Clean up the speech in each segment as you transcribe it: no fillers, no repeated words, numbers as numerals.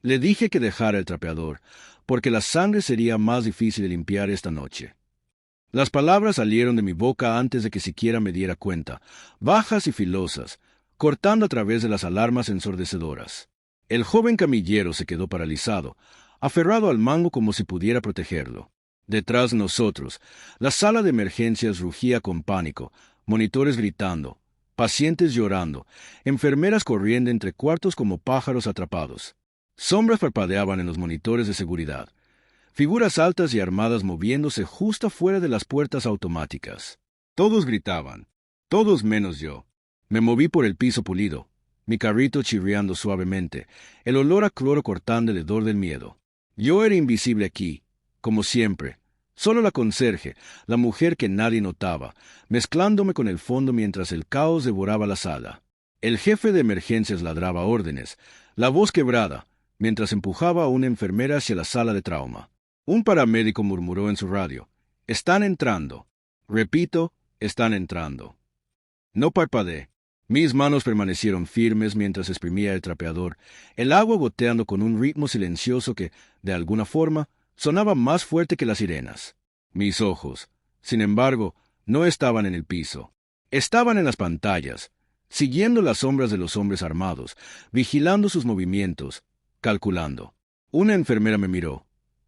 Le dije que dejara el trapeador, porque la sangre sería más difícil de limpiar esta noche. Las palabras salieron de mi boca antes de que siquiera me diera cuenta, bajas y filosas, cortando a través de las alarmas ensordecedoras. El joven camillero se quedó paralizado, aferrado al mango como si pudiera protegerlo. Detrás de nosotros, la sala de emergencias rugía con pánico, monitores gritando, pacientes llorando, enfermeras corriendo entre cuartos como pájaros atrapados. Sombras parpadeaban en los monitores de seguridad. Figuras altas y armadas moviéndose justo fuera de las puertas automáticas. Todos gritaban, todos menos yo. Me moví por el piso pulido, mi carrito chirriando suavemente, el olor a cloro cortando el hedor del miedo. Yo era invisible aquí, como siempre, solo la conserje, la mujer que nadie notaba, mezclándome con el fondo mientras el caos devoraba la sala. El jefe de emergencias ladraba órdenes, la voz quebrada, mientras empujaba a una enfermera hacia la sala de trauma. Un paramédico murmuró en su radio, «Están entrando». Repito, «Están entrando». No parpadeé. Mis manos permanecieron firmes mientras exprimía el trapeador, el agua goteando con un ritmo silencioso que, de alguna forma, sonaba más fuerte que las sirenas. Mis ojos, sin embargo, no estaban en el piso. Estaban en las pantallas, siguiendo las sombras de los hombres armados, vigilando sus movimientos, calculando. Una enfermera me miró.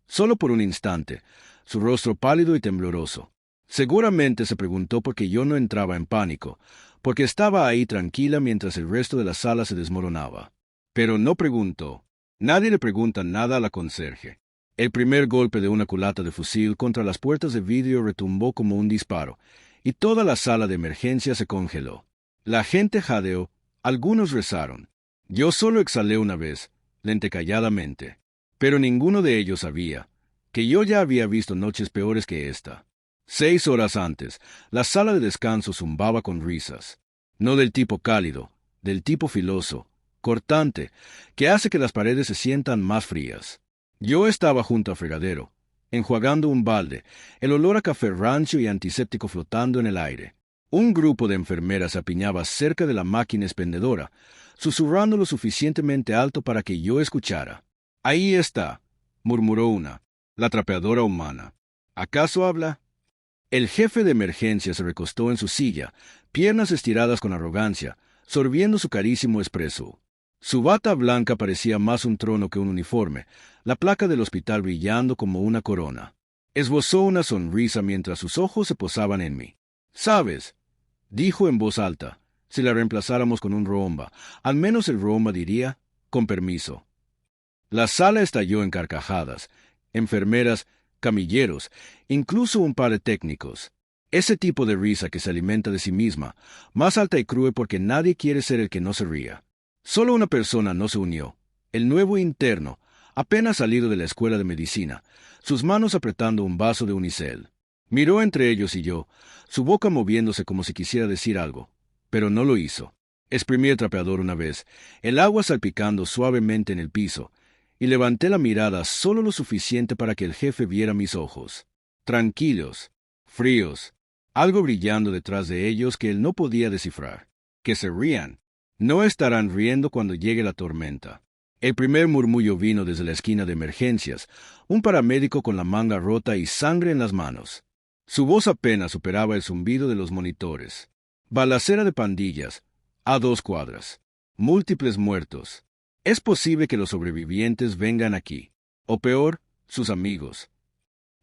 Solo por un instante, su rostro pálido y tembloroso. Seguramente se preguntó por qué yo no entraba en pánico, porque estaba ahí tranquila mientras el resto de la sala se desmoronaba. Pero no preguntó. Nadie le pregunta nada a la conserje. El primer golpe de una culata de fusil contra las puertas de vidrio retumbó como un disparo, y toda la sala de emergencia se congeló. La gente jadeó, algunos rezaron. Yo solo exhalé una vez, lentecalladamente. Pero ninguno de ellos sabía que yo ya había visto noches peores que esta. 6 horas antes, la sala de descanso zumbaba con risas. No del tipo cálido, del tipo filoso, cortante, que hace que las paredes se sientan más frías. Yo estaba junto al fregadero, enjuagando un balde, el olor a café rancio y antiséptico flotando en el aire. Un grupo de enfermeras se apiñaba cerca de la máquina expendedora, susurrando lo suficientemente alto para que yo escuchara. «Ahí está», murmuró una, «la trapeadora humana. ¿Acaso habla?» El jefe de emergencia se recostó en su silla, piernas estiradas con arrogancia, sorbiendo su carísimo espresso. Su bata blanca parecía más un trono que un uniforme, la placa del hospital brillando como una corona. Esbozó una sonrisa mientras sus ojos se posaban en mí. «¿Sabes?», dijo en voz alta, «si la reemplazáramos con un roomba, al menos el roomba diría, con permiso». La sala estalló en carcajadas, enfermeras, camilleros, incluso un par de técnicos. Ese tipo de risa que se alimenta de sí misma, más alta y cruel porque nadie quiere ser el que no se ría. Solo una persona no se unió, el nuevo interno, apenas salido de la escuela de medicina, sus manos apretando un vaso de unicel. Miró entre ellos y yo, su boca moviéndose como si quisiera decir algo, pero no lo hizo. Exprimí el trapeador una vez, el agua salpicando suavemente en el piso, y levanté la mirada solo lo suficiente para que el jefe viera mis ojos. Tranquilos, fríos, algo brillando detrás de ellos que él no podía descifrar. Que se rían. No estarán riendo cuando llegue la tormenta. El primer murmullo vino desde la esquina de emergencias, un paramédico con la manga rota y sangre en las manos. Su voz apenas superaba el zumbido de los monitores. Balacera de pandillas, a 2 cuadras. Múltiples muertos. Es posible que los sobrevivientes vengan aquí. O peor, sus amigos.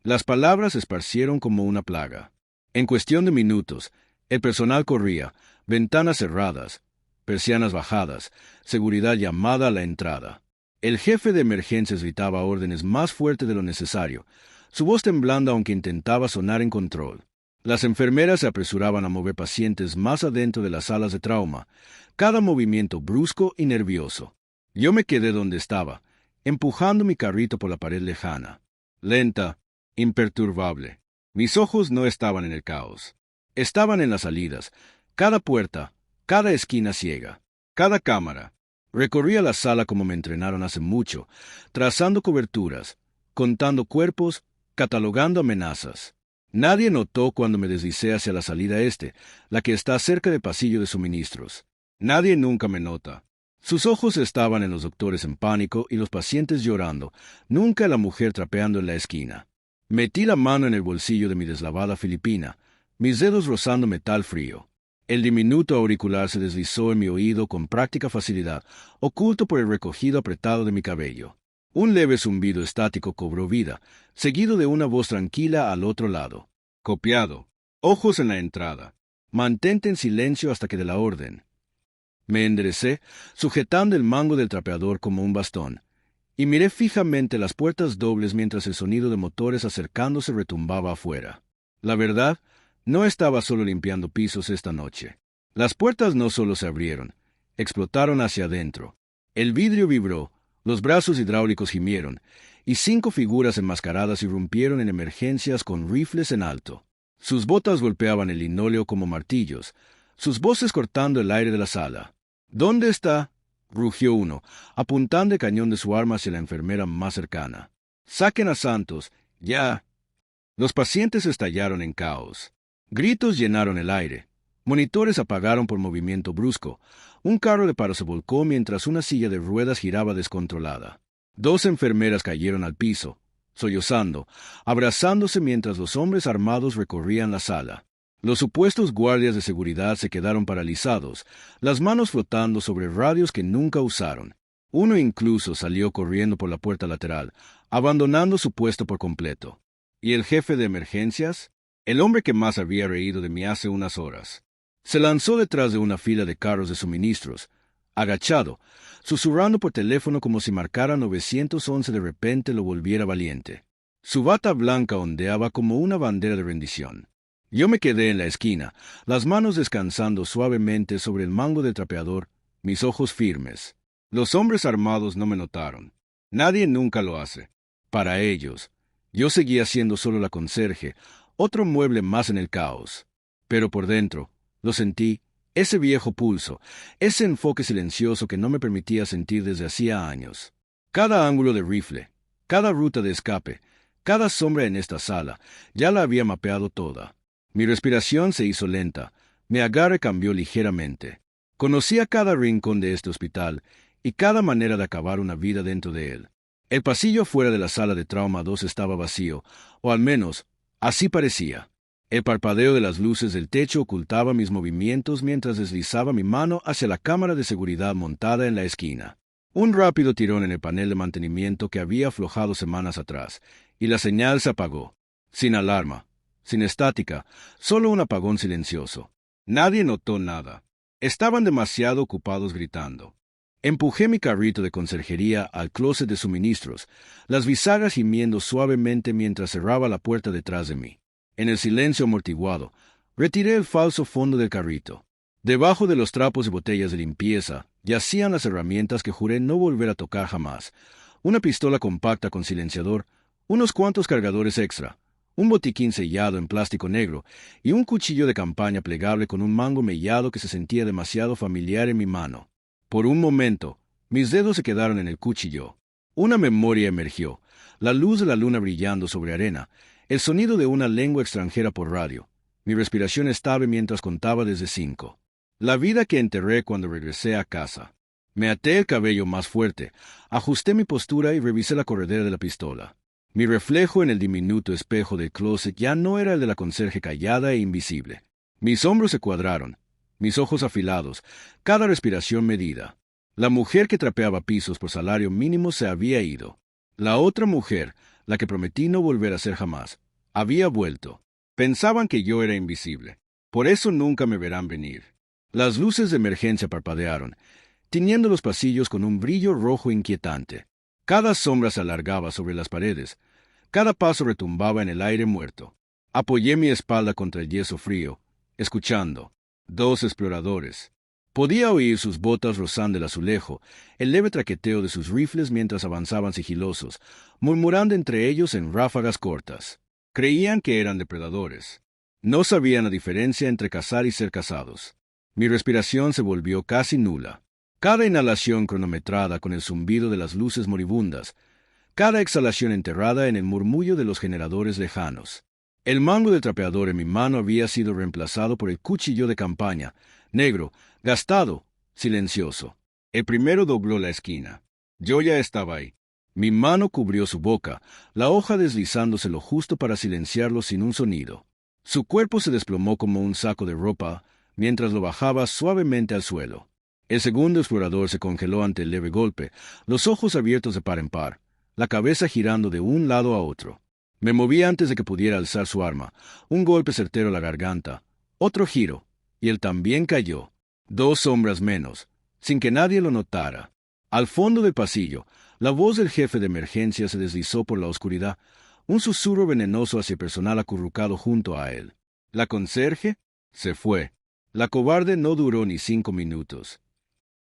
Las palabras se esparcieron como una plaga. En cuestión de minutos, el personal corría, ventanas cerradas, persianas bajadas, seguridad llamada a la entrada. El jefe de emergencias gritaba órdenes más fuerte de lo necesario, su voz temblando aunque intentaba sonar en control. Las enfermeras se apresuraban a mover pacientes más adentro de las salas de trauma, cada movimiento brusco y nervioso. Yo me quedé donde estaba, empujando mi carrito por la pared lejana. Lenta, imperturbable. Mis ojos no estaban en el caos. Estaban en las salidas, cada puerta, cada esquina ciega, cada cámara. Recorría la sala como me entrenaron hace mucho, trazando coberturas, contando cuerpos, catalogando amenazas. Nadie notó cuando me deslicé hacia la salida este, la que está cerca del pasillo de suministros. Nadie nunca me nota. Sus ojos estaban en los doctores en pánico y los pacientes llorando, nunca la mujer trapeando en la esquina. Metí la mano en el bolsillo de mi deslavada filipina, mis dedos rozando metal frío. El diminuto auricular se deslizó en mi oído con práctica facilidad, oculto por el recogido apretado de mi cabello. Un leve zumbido estático cobró vida, seguido de una voz tranquila al otro lado. Copiado. Ojos en la entrada. Mantente en silencio hasta que dé la orden. Me enderecé, sujetando el mango del trapeador como un bastón, y miré fijamente las puertas dobles mientras el sonido de motores acercándose retumbaba afuera. La verdad, no estaba solo limpiando pisos esta noche. Las puertas no solo se abrieron, explotaron hacia adentro. El vidrio vibró, los brazos hidráulicos gimieron, y 5 figuras enmascaradas irrumpieron en emergencias con rifles en alto. Sus botas golpeaban el linóleo como martillos, sus voces cortando el aire de la sala. ¿Dónde está? Rugió uno, apuntando el cañón de su arma hacia la enfermera más cercana. ¡Saquen a Santos! ¡Ya! Los pacientes estallaron en caos. Gritos llenaron el aire. Monitores apagaron por movimiento brusco. Un carro de paro se volcó mientras una silla de ruedas giraba descontrolada. 2 enfermeras cayeron al piso, sollozando, abrazándose mientras los hombres armados recorrían la sala. Los supuestos guardias de seguridad se quedaron paralizados, las manos flotando sobre radios que nunca usaron. Uno incluso salió corriendo por la puerta lateral, abandonando su puesto por completo. ¿Y el jefe de emergencias? El hombre que más había reído de mí hace unas horas. Se lanzó detrás de una fila de carros de suministros, agachado, susurrando por teléfono como si marcara 911 de repente lo volviera valiente. Su bata blanca ondeaba como una bandera de rendición. Yo me quedé en la esquina, las manos descansando suavemente sobre el mango del trapeador, mis ojos firmes. Los hombres armados no me notaron. Nadie nunca lo hace. Para ellos, yo seguía siendo solo la conserje, otro mueble más en el caos. Pero por dentro, lo sentí, ese viejo pulso, ese enfoque silencioso que no me permitía sentir desde hacía años. Cada ángulo de rifle, cada ruta de escape, cada sombra en esta sala, ya la había mapeado toda. Mi respiración se hizo lenta, mi agarre cambió ligeramente. Conocía cada rincón de este hospital y cada manera de acabar una vida dentro de él. El pasillo fuera de la sala de trauma 2 estaba vacío, o al menos, así parecía. El parpadeo de las luces del techo ocultaba mis movimientos mientras deslizaba mi mano hacia la cámara de seguridad montada en la esquina. Un rápido tirón en el panel de mantenimiento que había aflojado semanas atrás, y la señal se apagó. Sin alarma, sin estática, solo un apagón silencioso. Nadie notó nada. Estaban demasiado ocupados gritando. Empujé mi carrito de conserjería al closet de suministros, las bisagras gimiendo suavemente mientras cerraba la puerta detrás de mí. En el silencio amortiguado, retiré el falso fondo del carrito. Debajo de los trapos y botellas de limpieza yacían las herramientas que juré no volver a tocar jamás. Una pistola compacta con silenciador, unos cuantos cargadores extra, un botiquín sellado en plástico negro y un cuchillo de campaña plegable con un mango mellado que se sentía demasiado familiar en mi mano. Por un momento, mis dedos se quedaron en el cuchillo. Una memoria emergió, la luz de la luna brillando sobre arena, el sonido de una lengua extranjera por radio. Mi respiración estable mientras contaba desde 5. La vida que enterré cuando regresé a casa. Me até el cabello más fuerte, ajusté mi postura y revisé la corredera de la pistola. Mi reflejo en el diminuto espejo del closet ya no era el de la conserje callada e invisible. Mis hombros se cuadraron, mis ojos afilados, cada respiración medida. La mujer que trapeaba pisos por salario mínimo se había ido. La otra mujer, la que prometí no volver a ser jamás, había vuelto. Pensaban que yo era invisible. Por eso nunca me verán venir. Las luces de emergencia parpadearon, tiñendo los pasillos con un brillo rojo inquietante. Cada sombra se alargaba sobre las paredes. Cada paso retumbaba en el aire muerto. Apoyé mi espalda contra el yeso frío, escuchando. 2 exploradores. Podía oír sus botas rozando el azulejo, el leve traqueteo de sus rifles mientras avanzaban sigilosos, murmurando entre ellos en ráfagas cortas. Creían que eran depredadores. No sabían la diferencia entre cazar y ser cazados. Mi respiración se volvió casi nula. Cada inhalación cronometrada con el zumbido de las luces moribundas, cada exhalación enterrada en el murmullo de los generadores lejanos. El mango del trapeador en mi mano había sido reemplazado por el cuchillo de campaña, negro, gastado, silencioso. El primero dobló la esquina. Yo ya estaba ahí. Mi mano cubrió su boca, la hoja deslizándose lo justo para silenciarlo sin un sonido. Su cuerpo se desplomó como un saco de ropa mientras lo bajaba suavemente al suelo. El segundo explorador se congeló ante el leve golpe, los ojos abiertos de par en par, la cabeza girando de un lado a otro. Me moví antes de que pudiera alzar su arma, un golpe certero a la garganta, otro giro, y él también cayó. 2 sombras menos, sin que nadie lo notara. Al fondo del pasillo, la voz del jefe de emergencia se deslizó por la oscuridad, un susurro venenoso hacia el personal acurrucado junto a él. La conserje se fue. La cobarde no duró ni 5 minutos.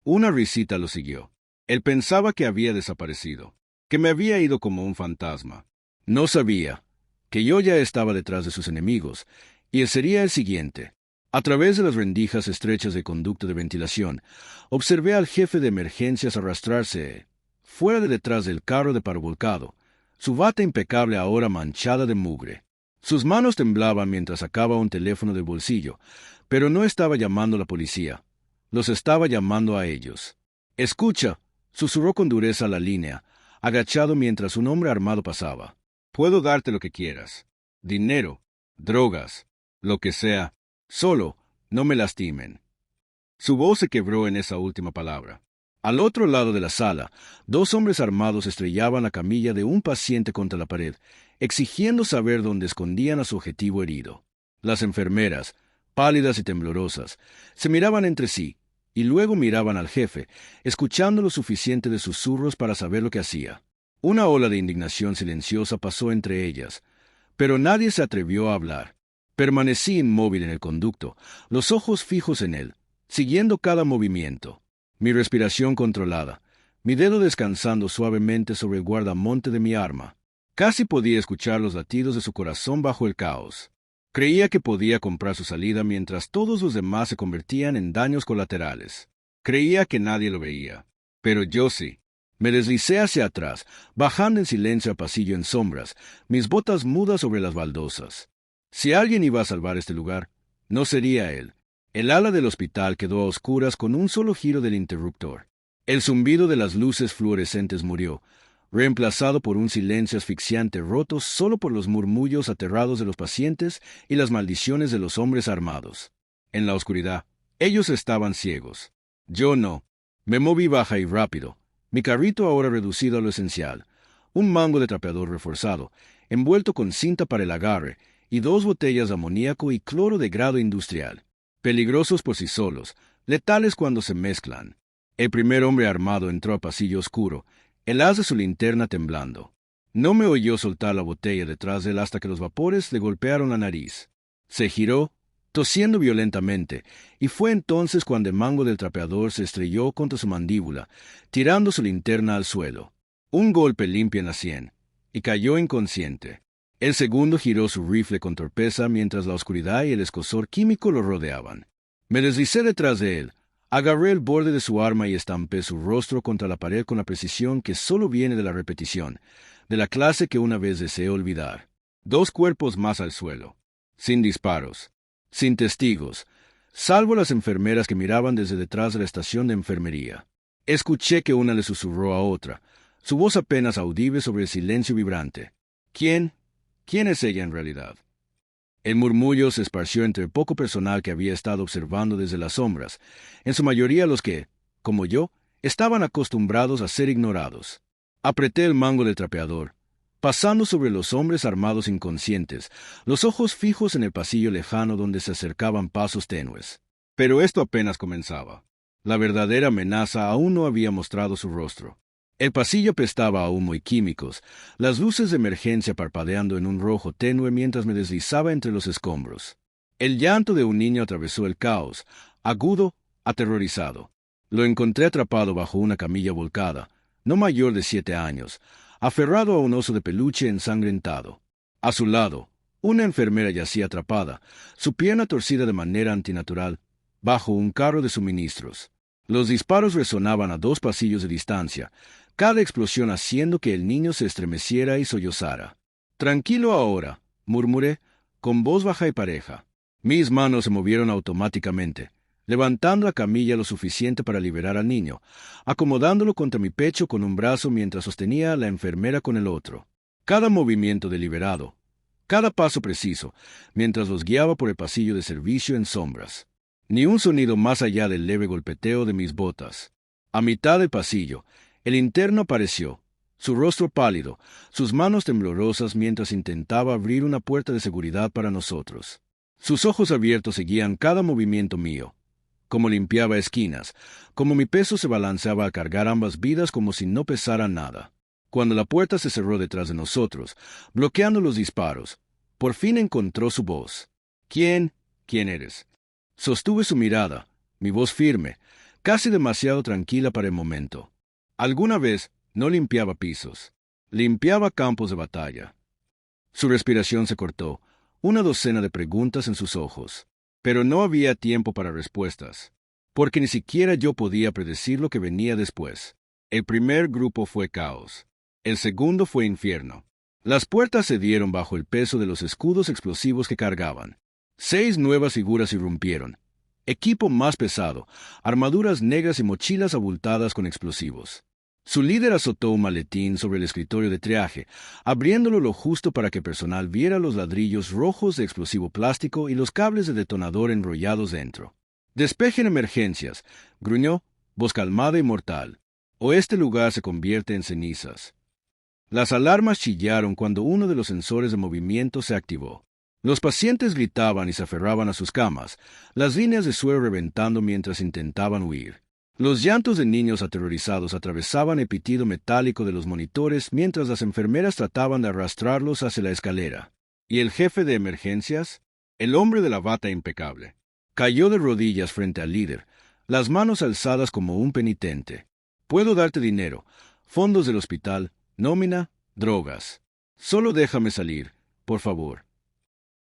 Una risita lo siguió. Él pensaba que había desaparecido, que me había ido como un fantasma. No sabía que yo ya estaba detrás de sus enemigos, y él sería el siguiente. A través de las rendijas estrechas de conducto de ventilación, observé al jefe de emergencias arrastrarse fuera de detrás del carro de paravolcado, su bata impecable ahora manchada de mugre. Sus manos temblaban mientras sacaba un teléfono del bolsillo, pero no estaba llamando a la policía. Los estaba llamando a ellos. «Escucha», susurró con dureza a la línea, agachado mientras un hombre armado pasaba. «Puedo darte lo que quieras. Dinero, drogas, lo que sea. Solo, no me lastimen». Su voz se quebró en esa última palabra. Al otro lado de la sala, 2 hombres armados estrellaban la camilla de un paciente contra la pared, exigiendo saber dónde escondían a su objetivo herido. Las enfermeras, pálidas y temblorosas, se miraban entre sí, y luego miraban al jefe, escuchando lo suficiente de susurros para saber lo que hacía. Una ola de indignación silenciosa pasó entre ellas, pero nadie se atrevió a hablar. Permanecí inmóvil en el conducto, los ojos fijos en él, siguiendo cada movimiento. Mi respiración controlada, mi dedo descansando suavemente sobre el guardamonte de mi arma. Casi podía escuchar los latidos de su corazón bajo el caos. Creía que podía comprar su salida mientras todos los demás se convertían en daños colaterales. Creía que nadie lo veía. Pero yo sí. Me deslicé hacia atrás, bajando en silencio al pasillo en sombras, mis botas mudas sobre las baldosas. Si alguien iba a salvar este lugar, no sería él. El ala del hospital quedó a oscuras con un solo giro del interruptor. El zumbido de las luces fluorescentes murió, reemplazado por un silencio asfixiante roto solo por los murmullos aterrados de los pacientes y las maldiciones de los hombres armados. En la oscuridad, ellos estaban ciegos. Yo no. Me moví baja y rápido, mi carrito ahora reducido a lo esencial, un mango de trapeador reforzado, envuelto con cinta para el agarre, y 2 botellas de amoníaco y cloro de grado industrial. Peligrosos por sí solos, letales cuando se mezclan. El primer hombre armado entró al pasillo oscuro, el haz de su linterna temblando. No me oyó soltar la botella detrás de él hasta que los vapores le golpearon la nariz. Se giró, tosiendo violentamente, y fue entonces cuando el mango del trapeador se estrelló contra su mandíbula, tirando su linterna al suelo. Un golpe limpio en la sien, y cayó inconsciente. El segundo giró su rifle con torpeza mientras la oscuridad y el escozor químico lo rodeaban. Me deslicé detrás de él, agarré el borde de su arma y estampé su rostro contra la pared con la precisión que solo viene de la repetición, de la clase que una vez deseé olvidar. 2 cuerpos más al suelo, sin disparos, sin testigos, salvo las enfermeras que miraban desde detrás de la estación de enfermería. Escuché que una le susurró a otra, su voz apenas audible sobre el silencio vibrante. ¿Quién es ella en realidad? El murmullo se esparció entre el poco personal que había estado observando desde las sombras, en su mayoría los que, como yo, estaban acostumbrados a ser ignorados. Apreté el mango del trapeador, pasando sobre los hombres armados inconscientes, los ojos fijos en el pasillo lejano donde se acercaban pasos tenues. Pero esto apenas comenzaba. La verdadera amenaza aún no había mostrado su rostro. El pasillo apestaba a humo y químicos, las luces de emergencia parpadeando en un rojo tenue mientras me deslizaba entre los escombros. El llanto de un niño atravesó el caos, agudo, aterrorizado. Lo encontré atrapado bajo una camilla volcada, no mayor de 7 años, aferrado a un oso de peluche ensangrentado. A su lado, una enfermera yacía atrapada, su pierna torcida de manera antinatural, bajo un carro de suministros. Los disparos resonaban a 2 pasillos de distancia, cada explosión haciendo que el niño se estremeciera y sollozara. «Tranquilo ahora», murmuré, con voz baja y pareja. Mis manos se movieron automáticamente. levantando la camilla lo suficiente para liberar al niño, acomodándolo contra mi pecho con un brazo mientras sostenía a la enfermera con el otro. Cada movimiento deliberado, cada paso preciso, mientras los guiaba por el pasillo de servicio en sombras. Ni un sonido más allá del leve golpeteo de mis botas. A mitad del pasillo, el interno apareció, su rostro pálido, sus manos temblorosas mientras intentaba abrir una puerta de seguridad para nosotros. Sus ojos abiertos seguían cada movimiento mío, como limpiaba esquinas, como mi peso se balanceaba al cargar ambas vidas como si no pesara nada. Cuando la puerta se cerró detrás de nosotros, bloqueando los disparos, por fin encontró su voz. ¿Quién eres? Sostuve su mirada, mi voz firme, casi demasiado tranquila para el momento. Alguna vez no limpiaba pisos, limpiaba campos de batalla. Su respiración se cortó, una docena de preguntas en sus ojos. Pero no había tiempo para respuestas, porque ni siquiera yo podía predecir lo que venía después. El primer grupo fue caos. El segundo fue infierno. Las puertas cedieron bajo el peso de los escudos explosivos que cargaban. 6 nuevas figuras irrumpieron. Equipo más pesado, armaduras negras y mochilas abultadas con explosivos. Su líder azotó un maletín sobre el escritorio de triaje, abriéndolo lo justo para que el personal viera los ladrillos rojos de explosivo plástico y los cables de detonador enrollados dentro. «Despejen emergencias», gruñó, voz calmada y mortal, «o este lugar se convierte en cenizas». Las alarmas chillaron cuando uno de los sensores de movimiento se activó. Los pacientes gritaban y se aferraban a sus camas, las líneas de suero reventando mientras intentaban huir. Los llantos de niños aterrorizados atravesaban el pitido metálico de los monitores mientras las enfermeras trataban de arrastrarlos hacia la escalera. ¿Y el jefe de emergencias? El hombre de la bata impecable. Cayó de rodillas frente al líder, las manos alzadas como un penitente. «Puedo darte dinero, fondos del hospital, nómina, drogas. Solo déjame salir, por favor».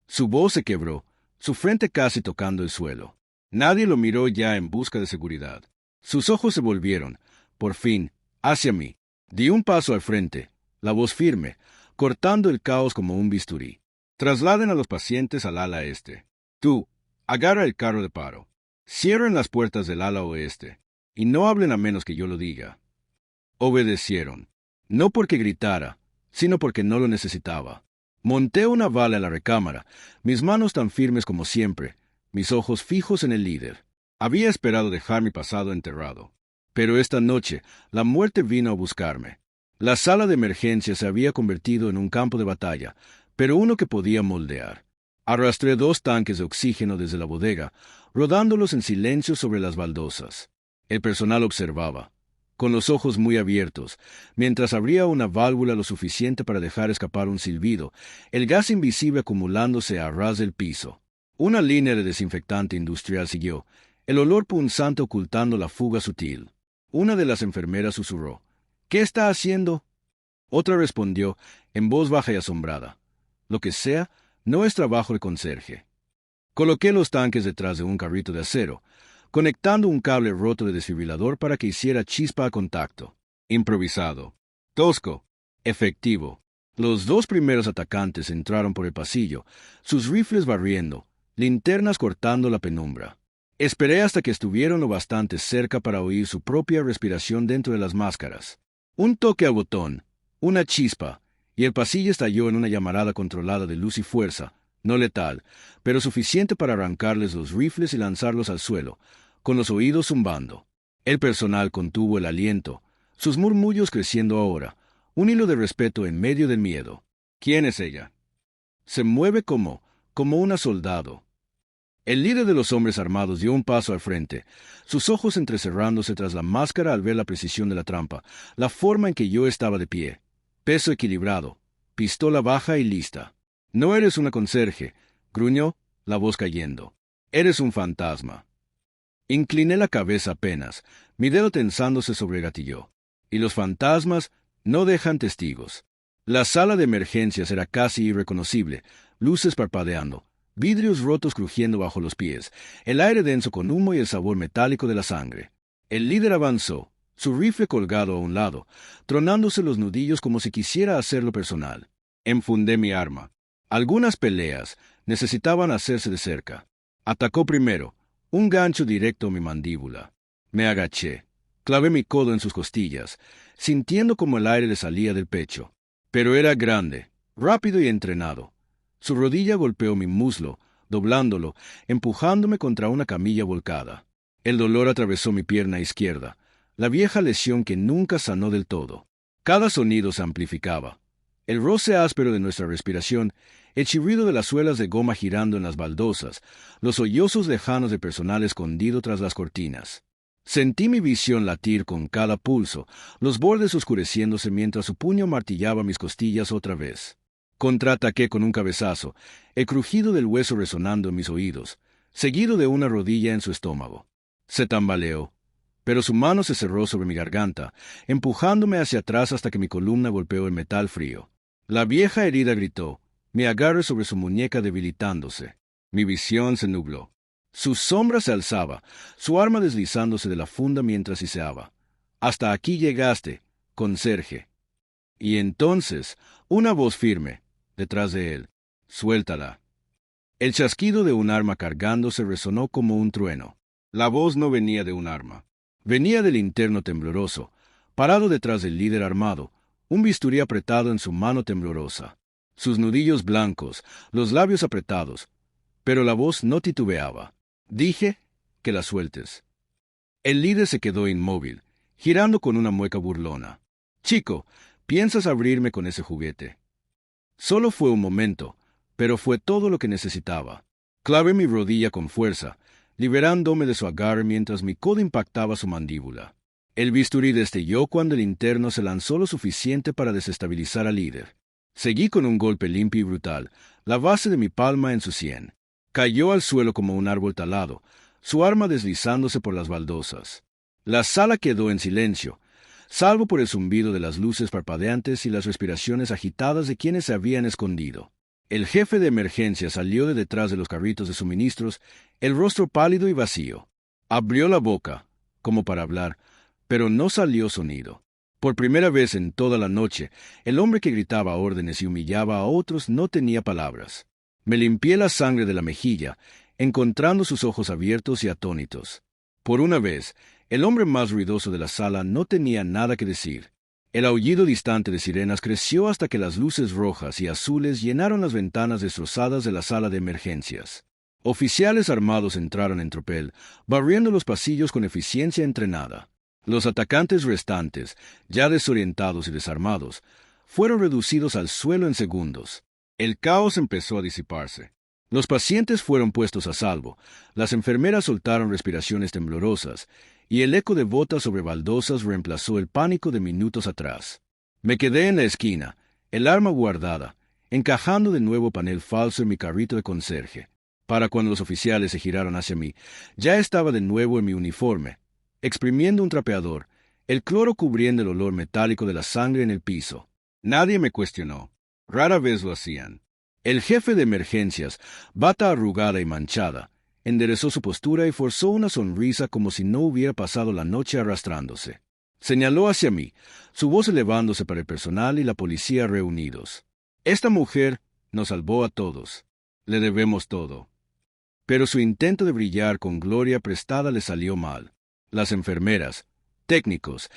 Su voz se quebró, su frente casi tocando el suelo. Nadie lo miró ya en busca de seguridad. Sus ojos se volvieron, por fin, hacia mí. Di un paso al frente, la voz firme, cortando el caos como un bisturí. «Trasladen a los pacientes al ala este. Tú, agarra el carro de paro. Cierren las puertas del ala oeste, y no hablen a menos que yo lo diga». Obedecieron, no porque gritara, sino porque no lo necesitaba. Monté una bala en la recámara, mis manos tan firmes como siempre, mis ojos fijos en el líder. Había esperado dejar mi pasado enterrado. Pero esta noche, la muerte vino a buscarme. La sala de emergencia se había convertido en un campo de batalla, pero uno que podía moldear. Arrastré 2 tanques de oxígeno desde la bodega, rodándolos en silencio sobre las baldosas. El personal observaba, con los ojos muy abiertos, mientras abría una válvula lo suficiente para dejar escapar un silbido, el gas invisible acumulándose a ras del piso. Una línea de desinfectante industrial siguió, el olor punzante ocultando la fuga sutil. Una de las enfermeras susurró, «¿Qué está haciendo?» Otra respondió, en voz baja y asombrada, «Lo que sea, no es trabajo de conserje». Coloqué los tanques detrás de un carrito de acero, conectando un cable roto de desfibrilador para que hiciera chispa a contacto. Improvisado. Tosco. Efectivo. Los 2 primeros atacantes entraron por el pasillo, sus rifles barriendo, linternas cortando la penumbra. Esperé hasta que estuvieron lo bastante cerca para oír su propia respiración dentro de las máscaras. Un toque al botón, una chispa, y el pasillo estalló en una llamarada controlada de luz y fuerza, no letal, pero suficiente para arrancarles los rifles y lanzarlos al suelo, con los oídos zumbando. El personal contuvo el aliento, sus murmullos creciendo ahora, un hilo de respeto en medio del miedo. ¿Quién es ella? Se mueve como una soldado. El líder de los hombres armados dio un paso al frente, sus ojos entrecerrándose tras la máscara al ver la precisión de la trampa, la forma en que yo estaba de pie. Peso equilibrado, pistola baja y lista. «No eres una conserje», gruñó, la voz cayendo. «Eres un fantasma». Incliné la cabeza apenas, mi dedo tensándose sobre el gatillo. Y los fantasmas no dejan testigos. La sala de emergencias era casi irreconocible, luces parpadeando, vidrios rotos crujiendo bajo los pies, el aire denso con humo y el sabor metálico de la sangre. El líder avanzó, su rifle colgado a un lado, tronándose los nudillos como si quisiera hacerlo personal. Enfundé mi arma. Algunas peleas necesitaban hacerse de cerca. Atacó primero, Un gancho directo a mi mandíbula. Me agaché. Clavé mi codo en sus costillas, sintiendo como el aire le salía del pecho. Pero era grande, rápido y entrenado. Su rodilla golpeó mi muslo, doblándolo, empujándome contra una camilla volcada. El dolor atravesó mi pierna izquierda, la vieja lesión que nunca sanó del todo. Cada sonido se amplificaba. El roce áspero de nuestra respiración, el chirrido de las suelas de goma girando en las baldosas, los sollozos lejanos de personal escondido tras las cortinas. Sentí mi visión latir con cada pulso, los bordes oscureciéndose mientras su puño martillaba mis costillas otra vez. Contraataqué con un cabezazo, el crujido del hueso resonando en mis oídos, seguido de una rodilla en su estómago. Se tambaleó, pero su mano se cerró sobre mi garganta, empujándome hacia atrás hasta que mi columna golpeó el metal frío. La vieja herida gritó, mi agarre sobre su muñeca debilitándose. Mi visión se nubló. Su sombra se alzaba, su arma deslizándose de la funda mientras siseaba. «Hasta aquí llegaste, conserje». Y entonces, una voz firme, detrás de él. «Suéltala». El chasquido de un arma cargándose resonó como un trueno. La voz no venía de un arma. Venía del interno tembloroso, parado detrás del líder armado, un bisturí apretado en su mano temblorosa. Sus nudillos blancos, los labios apretados. Pero la voz no titubeaba. «Dije que la sueltes». El líder se quedó inmóvil, girando con una mueca burlona. «Chico, ¿piensas abrirme con ese juguete?» Solo fue un momento, pero fue todo lo que necesitaba. Clavé mi rodilla con fuerza, liberándome de su agarre mientras mi codo impactaba su mandíbula. El bisturí destelló cuando el interno se lanzó lo suficiente para desestabilizar al líder. Seguí con un golpe limpio y brutal, la base de mi palma en su sien. Cayó al suelo como un árbol talado, su arma deslizándose por las baldosas. La sala quedó en silencio, salvo por el zumbido de las luces parpadeantes y las respiraciones agitadas de quienes se habían escondido. El jefe de emergencia salió de detrás de los carritos de suministros, el rostro pálido y vacío. Abrió la boca, como para hablar, pero no salió sonido. Por primera vez en toda la noche, el hombre que gritaba órdenes y humillaba a otros no tenía palabras. Me limpié la sangre de la mejilla, encontrando sus ojos abiertos y atónitos. Por una vez, el hombre más ruidoso de la sala no tenía nada que decir. El aullido distante de sirenas creció hasta que las luces rojas y azules llenaron las ventanas destrozadas de la sala de emergencias. Oficiales armados entraron en tropel, barriendo los pasillos con eficiencia entrenada. Los atacantes restantes, ya desorientados y desarmados, fueron reducidos al suelo en segundos. El caos empezó a disiparse. Los pacientes fueron puestos a salvo, las enfermeras soltaron respiraciones temblorosas, y el eco de botas sobre baldosas reemplazó el pánico de minutos atrás. Me quedé en la esquina, el arma guardada, encajando de nuevo panel falso en mi carrito de conserje. Para cuando los oficiales se giraron hacia mí, ya estaba de nuevo en mi uniforme, exprimiendo un trapeador, el cloro cubriendo el olor metálico de la sangre en el piso. Nadie me cuestionó. Rara vez lo hacían. El jefe de emergencias, bata arrugada y manchada, enderezó su postura y forzó una sonrisa como si no hubiera pasado la noche arrastrándose. Señaló hacia mí, su voz elevándose para el personal y la policía reunidos. «Esta mujer nos salvó a todos. Le debemos todo». Pero su intento de brillar con gloria prestada le salió mal. Las enfermeras, técnicos